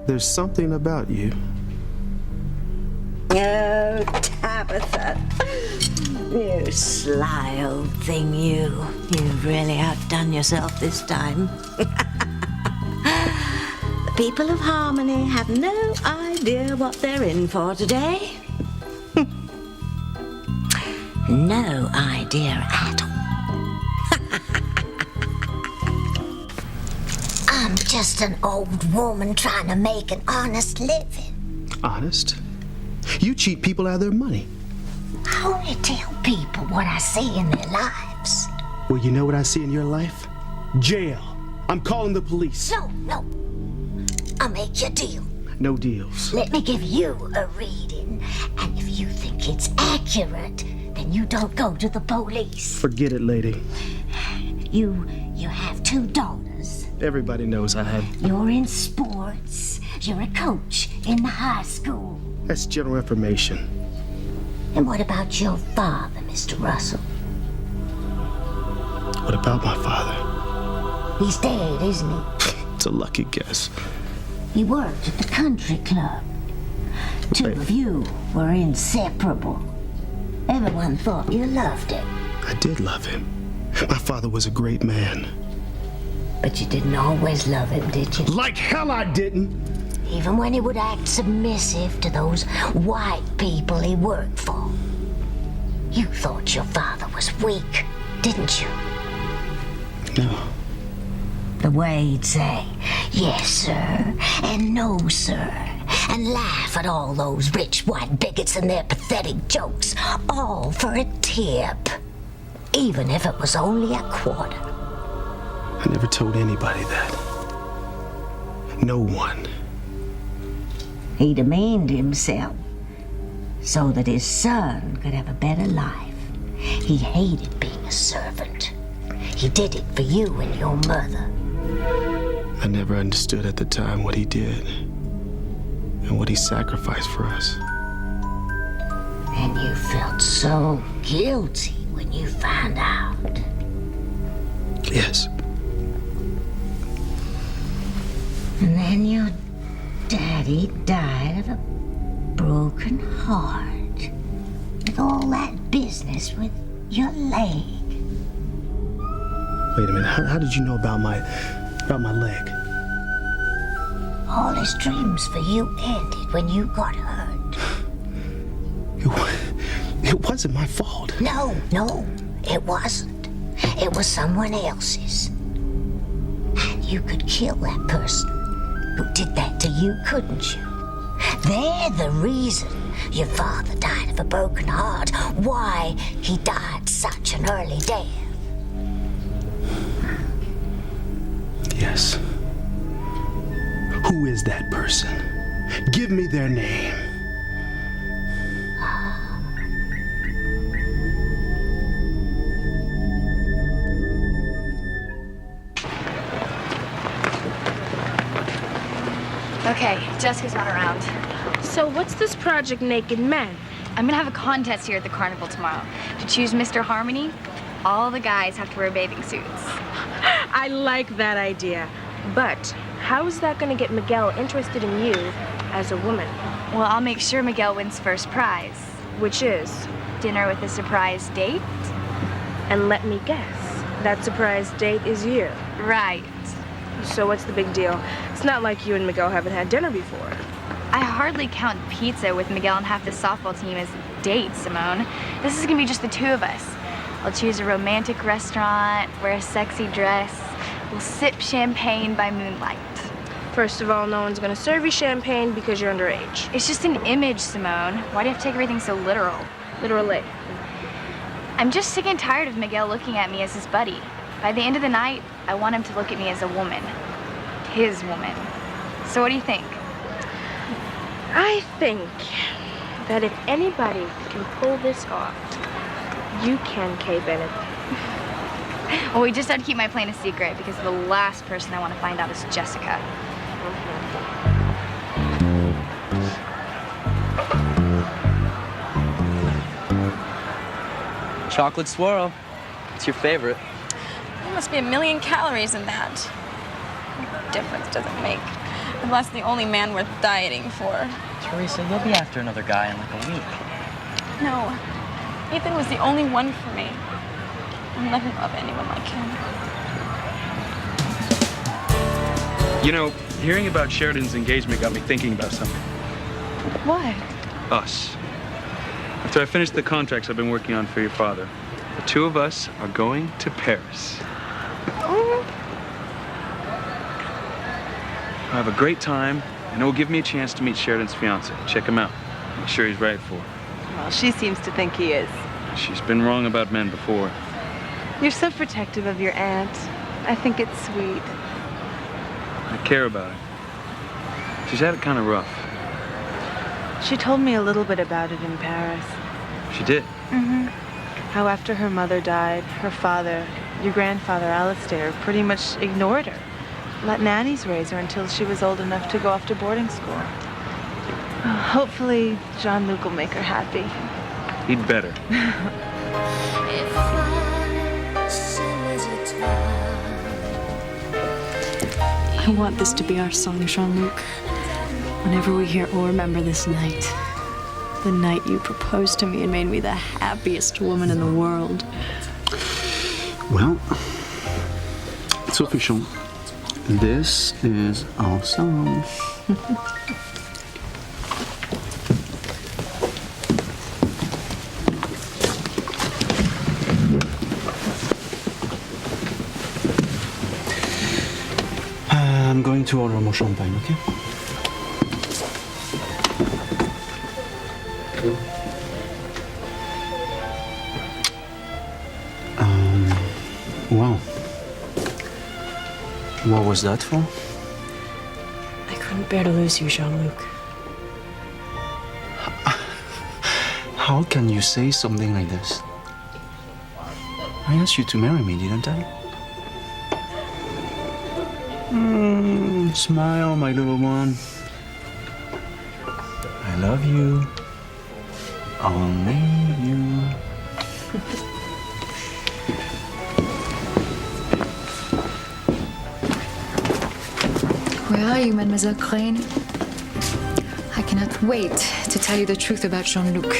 There's something about you. Oh, Tabitha. You sly old thing, you. You've really outdone yourself this time. The people of Harmony have no idea what they're in for today. No idea at all. I'm just an old woman trying to make an honest living. Honest? You cheat people out of their money. I only tell people what I see in their lives. Well, you know what I see in your life? Jail. I'm calling the police. No. I'll make you a deal. No deals. Let me give you a reading, and if you think it's accurate, then you don't go to the police. Forget it, lady. You have 2 daughters. Everybody knows I have. You're in sports. You're a coach in the high school. That's general information. And what about your father, Mr. Russell? What about my father? He's dead, isn't he? It's a lucky guess. He worked at the country club. 2 of you were inseparable. Everyone thought you loved him. I did love him. My father was a great man. But you didn't always love him, did you? Like hell I didn't! Even when he would act submissive to those white people he worked for. You thought your father was weak, didn't you? No. The way he'd say, yes, sir, and no, sir, and laugh at all those rich white bigots and their pathetic jokes, all for a tip, even if it was only a quarter. I never told anybody that. No one. He demeaned himself so that his son could have a better life. He hated being a servant. He did it for you and your mother. I never understood at the time what he did and what he sacrificed for us. And you felt so guilty when you found out. Yes. And then your daddy died of a broken heart. With all that business with your leg. Wait a minute. How did you know about my leg? All his dreams for you ended when you got hurt. It wasn't my fault. No, it wasn't. It was someone else's. And you could kill that person who did that to you, couldn't you? They're the reason your father died of a broken heart, why he died such an early death. Yes. Who is that person? Give me their name. Okay, Jessica's not around. So what's this project Naked Men? I'm gonna have a contest here at the carnival tomorrow. To choose Mr. Harmony, all the guys have to wear bathing suits. I like that idea. But how is that going to get Miguel interested in you as a woman? Well, I'll make sure Miguel wins first prize. Which is? Dinner with a surprise date. And let me guess, that surprise date is you. Right. So what's the big deal? It's not like you and Miguel haven't had dinner before. I hardly count pizza with Miguel and half the softball team as dates, Simone. This is gonna be just the 2 of us. I'll choose a romantic restaurant, wear a sexy dress. We'll sip champagne by moonlight. First of all, no one's gonna serve you champagne because you're underage. It's just an image, Simone. Why do you have to take everything so literal? Literally. I'm just sick and tired of Miguel looking at me as his buddy. By the end of the night, I want him to look at me as a woman. His woman. So what do you think? I think that if anybody can pull this off, you can, Kay Bennett. Well, we just have to keep my plan a secret because the last person I want to find out is Jessica. Chocolate swirl. It's your favorite. must be 1,000,000 calories in that. What difference does it make? If that's the only man worth dieting for. Teresa, you'll be after another guy in like a week. No, Ethan was the only one for me. I'll never love anyone like him. You know, hearing about Sheridan's engagement got me thinking about something. What? Us. After I finish the contracts I've been working on for your father, the two of us are going to Paris. I'll have a great time, and it will give me a chance to meet Sheridan's fiance. Check him out. Make sure he's right for her. Well, she seems to think he is. She's been wrong about men before. You're so protective of your aunt. I think it's sweet. I care about her. She's had it kind of rough. She told me a little bit about it in Paris. She did. How after her mother died, her father, your grandfather Alistair, pretty much ignored her. Let nannies raise her until she was old enough to go off to boarding school. Hopefully, Jean-Luc will make her happy. He'd better. I want this to be our song, Jean-Luc. Whenever we hear or remember this night, the night you proposed to me and made me the happiest woman in the world. Well, it's official. This is our song. I'm going to order more champagne, okay? Wow. What was that for? I couldn't bear to lose you, Jean-Luc. How can you say something like this? I asked you to marry me, didn't I? Smile, my little one. I love you. Only you. Where are you, Mademoiselle Crane? I cannot wait to tell you the truth about Jean-Luc.